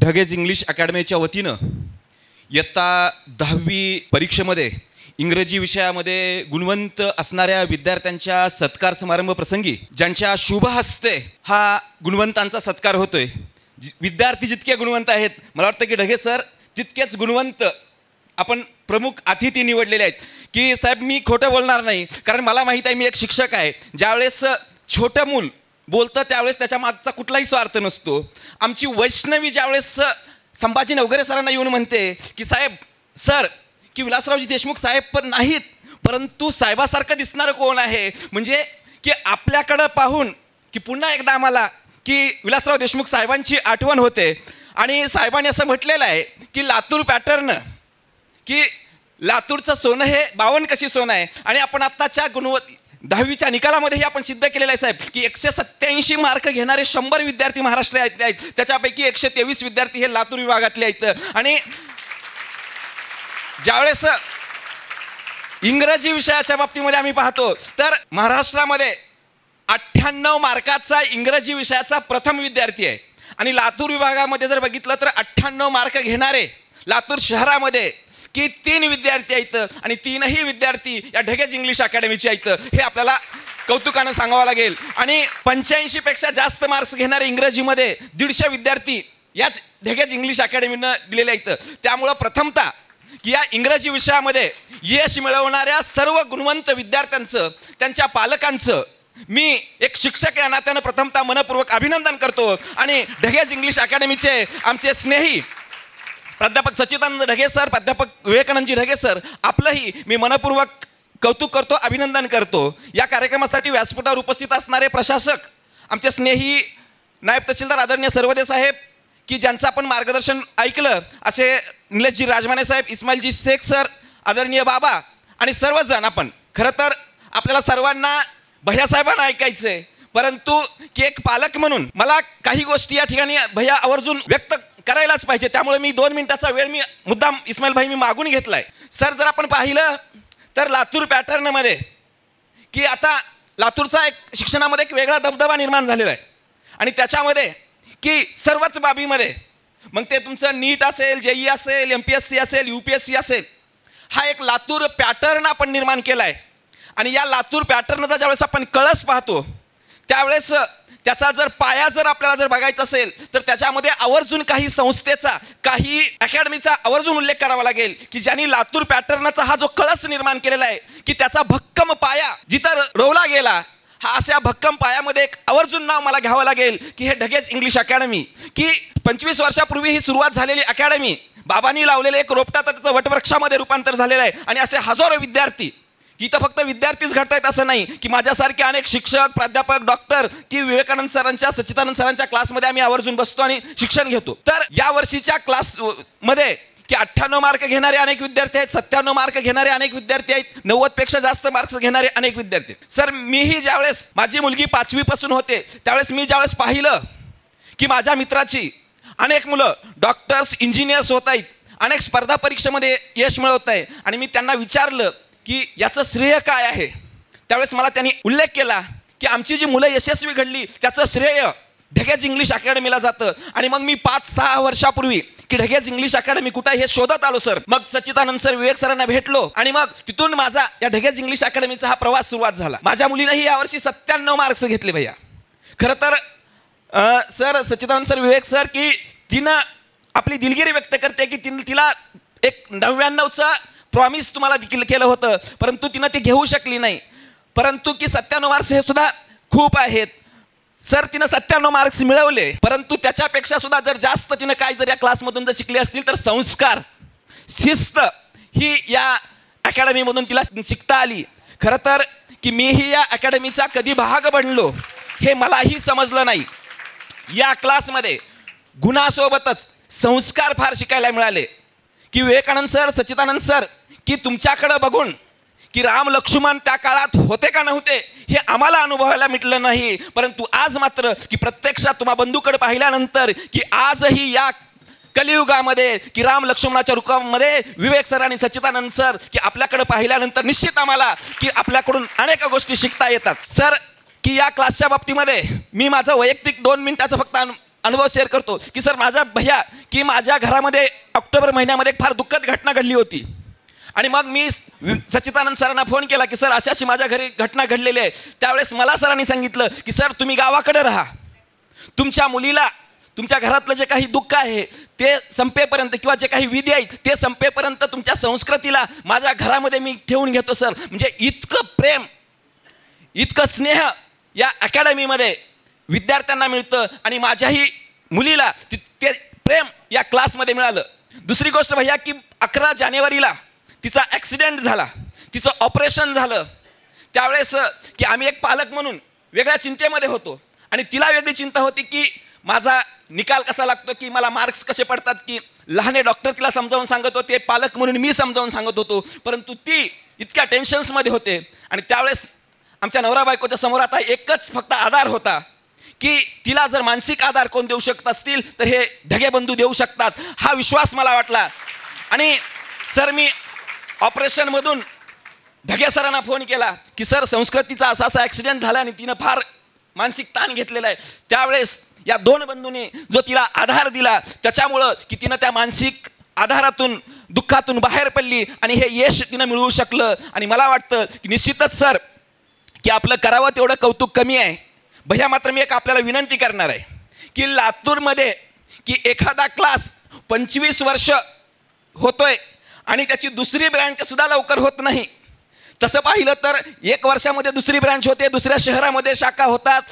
ढगेज English अकॅडमीच्या वतीनं इयत्ता 10वी परीक्षेमध्ये इंग्रजी विषयामध्ये गुणवंत असणाऱ्या विद्यार्थ्यांच्या सत्कार समारंभ प्रसंगी ज्यांच्या शुभ हस्ते हा गुणवंतांचा सत्कार होतोय, विद्यार्थी जितके गुणवंत आहेत, मला वाटतं की ढगे सर तितकेच गुणवंत आपण प्रमुख अतिथी निवडलेले आहेत. की साहेब मी खोटं बोलणार नाही, कारण मला माहीत आहे मी एक शिक्षक आहे. ज्यावेळेस छोटं मूल बोलतं त्यावेळेस त्याच्या मागचा कुठलाही स्वार्थ नसतो. आमची वैष्णवी ज्यावेळेस संभाजी नवघरे सरांना येऊन म्हणते की साहेब सर की विलासरावजी देशमुख साहेब पण नाहीत, परंतु साहेबासारखं दिसणारं कोण आहे, म्हणजे की आपल्याकडं पाहून की पुन्हा एकदा आम्हाला की विलासराव देशमुख साहेबांची आठवण होते. आणि साहेबांनी असं म्हटलेलं आहे की लातूर पॅटर्न, की लातूरचं सोनं हे 52 कशी सोनं आहे. आणि आपण आत्ताच्या 10वीच्या निकालामध्येही आपण सिद्ध केलेलं आहे साहेब की 187 मार्क घेणारे 100 विद्यार्थी महाराष्ट्रात आहेत, त्याच्यापैकी 123 विद्यार्थी हे लातूर विभागातले आहेत. आणि ज्यावेळेस इंग्रजी विषयाच्या बाबतीमध्ये आम्ही पाहतो तर महाराष्ट्रामध्ये 98 मार्काचा इंग्रजी विषयाचा प्रथम विद्यार्थी आहे. आणि लातूर विभागामध्ये जर बघितलं तर 98 मार्क घेणारे लातूर शहरामध्ये की 3 विद्यार्थी आहेत. आणि 3ही विद्यार्थी या ढगेज इंग्लिश अकॅडमीचे आहेत, हे आपल्याला कौतुकानं सांगावं लागेल. आणि 85 पेक्षा जास्त मार्क्स घेणारे इंग्रजीमध्ये 150 विद्यार्थी याच ढगेज इंग्लिश अकॅडमीनं दिलेले आहेत. त्यामुळं प्रथमतः की या इंग्रजी विषयामध्ये यश मिळवणाऱ्या सर्व गुणवंत विद्यार्थ्यांचं, त्यांच्या पालकांचं मी एक शिक्षक या नात्यानं प्रथमतः मनपूर्वक अभिनंदन करतो. आणि ढगेज इंग्लिश अकॅडमीचे आमचे स्नेही प्राध्यापक सच्चिदानंद ढगे सर, प्राध्यापक विवेकानंदजी ढगे सर, आपलंही मी मनपूर्वक कौतुक करतो, अभिनंदन करतो. या कार्यक्रमासाठी व्यासपीठावर उपस्थित असणारे प्रशासक, आमचे स्नेही नायब तहसीलदार आदरणीय सर्वदे साहेब की ज्यांचं आपण मार्गदर्शन ऐकलं, असे निलेशजी राजमाने साहेब, इस्माईलजी शेख सर, आदरणीय बाबा आणि सर्वजण. आपण खरं तर आपल्याला सर्वांना भैयासाहेबांना ऐकायचं आहे, परंतु की एक पालक म्हणून मला काही गोष्टी या ठिकाणी भैया आवर्जून व्यक्त करायलाच पाहिजे. त्यामुळे मी 2 मिनिटाचा वेळ मी मुद्दाम इस्माईल भाई मी मागून घेतलाय. सर जर आपण पाहिलं तर लातूर पॅटर्नमध्ये की आता लातूरचा एक शिक्षणामध्ये एक वेगळा दबदबा निर्माण झालेला आहे. आणि त्याच्यामध्ये की सर्वच बाबीमध्ये, मग ते तुमचं नीट असेल, JEE असेल, MPSC असेल, UPSC असेल, हा एक लातूर पॅटर्न आपण निर्माण केला आहे. आणि या लातूर पॅटर्नचा ज्यावेळेस आपण कळस पाहतो त्यावेळेस त्याचा जर पाया जर आपल्याला जर बघायचा असेल तर त्याच्यामध्ये आवर्जून काही संस्थेचा, काही अकॅडमीचा आवर्जून उल्लेख करावा लागेल की ज्यांनी लातूर पॅटर्नचा हा जो कळस निर्माण केलेला आहे की त्याचा भक्कम पाया जिथं रोवला गेला, हा अशा भक्कम पायामध्ये एक आवर्जून नाव मला घ्यावं लागेल की हे ढगेज इंग्लिश अकॅडमी, की 25 वर्षापूर्वी ही सुरुवात झालेली अकॅडमी, बाबांनी लावलेले एक रोपटा तर त्याचं वटवृक्षामध्ये रूपांतर झालेलं आहे. आणि असे हजारो विद्यार्थी, इथं फक्त विद्यार्थीच घडतायत असं नाही की माझ्यासारखे अनेक शिक्षक, प्राध्यापक, डॉक्टर की विवेकानंद सरांच्या, सच्चिदानंद सरांच्या क्लासमध्ये आम्ही आवर्जून बसतो आणि शिक्षण घेतो. तर या वर्षीच्या क्लासमध्ये की 98 मार्क घेणारे अनेक विद्यार्थी आहेत, 97 मार्क घेणारे अनेक विद्यार्थी आहेत, 90 पेक्षा जास्त मार्क्स घेणारे अनेक विद्यार्थी. सर मीही ज्यावेळेस माझी मुलगी 5वी पासून होते त्यावेळेस मी ज्यावेळेस पाहिलं की माझ्या मित्राची अनेक मुलं डॉक्टर्स, इंजिनियर्स होत आहेत, अनेक स्पर्धा परीक्षेमध्ये यश मिळवत आहे, आणि मी त्यांना विचारलं की याचं श्रेय काय आहे, त्यावेळेस मला त्यांनी उल्लेख केला की आमची जी मुलं यशस्वी घडली त्याचं श्रेय ढगेज इंग्लिश अकॅडमीला जातं. आणि मग मी 5-6 वर्षापूर्वी की ढगेज इंग्लिश अकॅडमी कुठे हे शोधत आलो सर. मग सच्चिदानंद सर, विवेक सरांना भेटलो आणि मग तिथून माझा या ढगेज इंग्लिश अकॅडमीचा हा प्रवास सुरुवात झाला. माझ्या मुलीनेही यावर्षी 97 मार्क्स घेतले भैया. खरं तर सर, सच्चिदानंद सर, विवेक सर की तिनं आपली दिलगिरी व्यक्त करते की तिला एक 99चं प्रॉमिस तुम्हाला देखील केलं होतं, परंतु तिनं ते घेऊ शकली नाही. परंतु की 97 मार्क्स हे सुद्धा खूप आहेत. सर तिनं 97 मार्क्स मिळवले, परंतु त्याच्यापेक्षा सुद्धा जर जास्त तिनं काय जर या क्लासमधून जर शिकले असतील तर संस्कार, शिस्त ही या अकॅडमीमधून तिला शिकता आली. खरं तर की मीही या अकॅडमीचा कधी भाग बनलो हे मलाही समजलं नाही. या क्लासमध्ये गुणासोबतच संस्कार फार शिकायला मिळाले की विवेकानंद सर, सच्चिदानंद सर की तुमच्याकडं बघून की राम लक्ष्मण त्या काळात होते का नव्हते हे आम्हाला अनुभवायला मिळलं नाही, परंतु आज मात्र की प्रत्यक्षात तुम्हा बंधूकडे पाहिल्यानंतर की आजही या कलियुगामध्ये की राम लक्ष्मणाच्या रूपामध्ये विवेक सर आणि सच्चिदानंद सर की आपल्याकडे पाहिल्यानंतर निश्चित आम्हाला की आपल्याकडून अनेक गोष्टी शिकता येतात. सर की या क्लासच्या बाबतीमध्ये मी माझं वैयक्तिक 2 मिनिटाचं फक्त अनुभव शेअर करतो की सर माझा भैया की माझ्या घरामध्ये ऑक्टोबर महिन्यामध्ये एक फार दुःखद घटना घडली होती आणि मग मी सच्चिदानंद सरांना फोन केला की सर अशी माझ्या घरी घटना घडलेली आहे. त्यावेळेस मला सरांनी सांगितलं की सर तुम्ही गावाकडे राहा, तुमच्या मुलीला तुमच्या घरातलं जे काही दुःख आहे ते संपेपर्यंत किंवा जे काही विधी आहेत ते संपेपर्यंत तुमच्या संस्कृतीला माझ्या घरामध्ये मी ठेवून घेतो सर. म्हणजे इतकं प्रेम इतकं स्नेह या अकॅडमीमध्ये विद्यार्थ्यांना मिळतं आणि माझ्याही मुलीला तितके प्रेम या क्लासमध्ये मिळालं. दुसरी गोष्ट भैया की 11 जानेवारीला तिचा ॲक्सिडेंट झाला, तिचं ऑपरेशन झालं. त्यावेळेस की आम्ही एक पालक म्हणून वेगळ्या चिंतेमध्ये होतो आणि तिला वेगळी चिंता होती की माझा निकाल कसा लागतो, की मला मार्क्स कसे पडतात, की लहाने डॉक्टर तिला समजावून सांगत होते, पालक म्हणून मी समजावून सांगत होतो, परंतु ती इतक्या टेन्शन्समध्ये होते. आणि त्यावेळेस आमच्या नवरा बायकोच्या समोर आता एकच फक्त आधार होता की तिला जर मानसिक आधार कोण देऊ शकत असतील तर हे ढगे बंधू देऊ शकतात, हा विश्वास मला वाटला. आणि सर मी ऑपरेशनमधून ढगे सरांना फोन केला की सर संस्कृतीचा असा असा ॲक्सिडेंट झाला आणि तिनं फार मानसिक ताण घेतलेला आहे. त्यावेळेस या 2 बंधूंनी जो तिला आधार दिला त्याच्यामुळं की तिनं त्या मानसिक आधारातून दुःखातून बाहेर पडली आणि हे यश तिनं मिळवू शकलं. आणि मला वाटतं की निश्चितच सर की आपलं करावं तेवढं कौतुक कमी आहे. भैया मात्र मी एक आपल्याला विनंती करणार आहे की लातूरमध्ये की एखादा क्लास 25 वर्ष होतोय आणि त्याची दुसरी ब्रँच सुद्धा लवकर होत नाही. तसं पाहिलं तर 1 वर्षामध्ये दुसरी ब्रँच होते, दुसऱ्या शहरामध्ये शाखा होतात.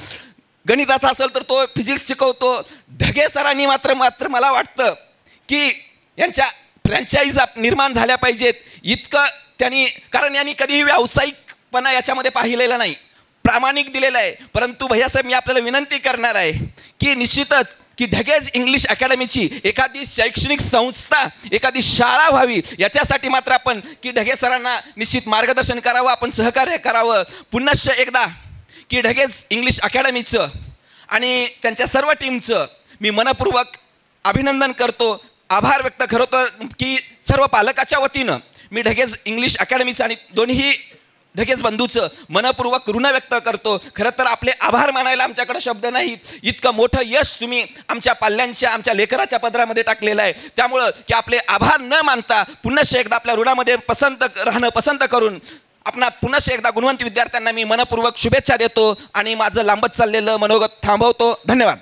गणिताचा असेल तर तो फिजिक्स शिकवतो. ढगे सरांनी मात्र मला वाटतं की यांच्या फ्रँचाईज निर्माण झाल्या पाहिजेत. इतकं त्यांनी, कारण यांनी कधीही व्यावसायिकपणा याच्यामध्ये पाहिलेला नाही, प्रामाणिक दिलेलं आहे. परंतु भैयासाहेब मी आपल्याला विनंती करणार आहे की निश्चितच की ढगेज इंग्लिश अकॅडमीची एखादी शैक्षणिक संस्था, एखादी शाळा व्हावी याच्यासाठी मात्र आपण की ढगे सरांना निश्चित मार्गदर्शन करावं, आपण सहकार्य करावं. पुनश्च एकदा की ढगेज इंग्लिश अकॅडमीचं आणि त्यांच्या सर्व टीमचं मी मनपूर्वक अभिनंदन करतो, आभार व्यक्त करतो की सर्व पालकाच्या वतीनं मी ढगेज इंग्लिश अकॅडमीचं आणि दोन्ही ढगेज बंधूचं मनपूर्वक ऋण व्यक्त करतो. खरं तर आपले आभार मानायला आमच्याकडे शब्द नाहीत, इतकं मोठं यश तुम्ही आमच्या पाल्यांच्या आमच्या लेकराच्या पदरामध्ये टाकलेलं आहे. त्यामुळं की आपले आभार न मानता पुनश्च एकदा आपल्या ऋणामध्ये राहणं पसंत करून आपण पुनश्च एकदा गुणवंत विद्यार्थ्यांना मी मनपूर्वक शुभेच्छा देतो आणि माझं लांबत चाललेलं मनोगत थांबवतो. धन्यवाद.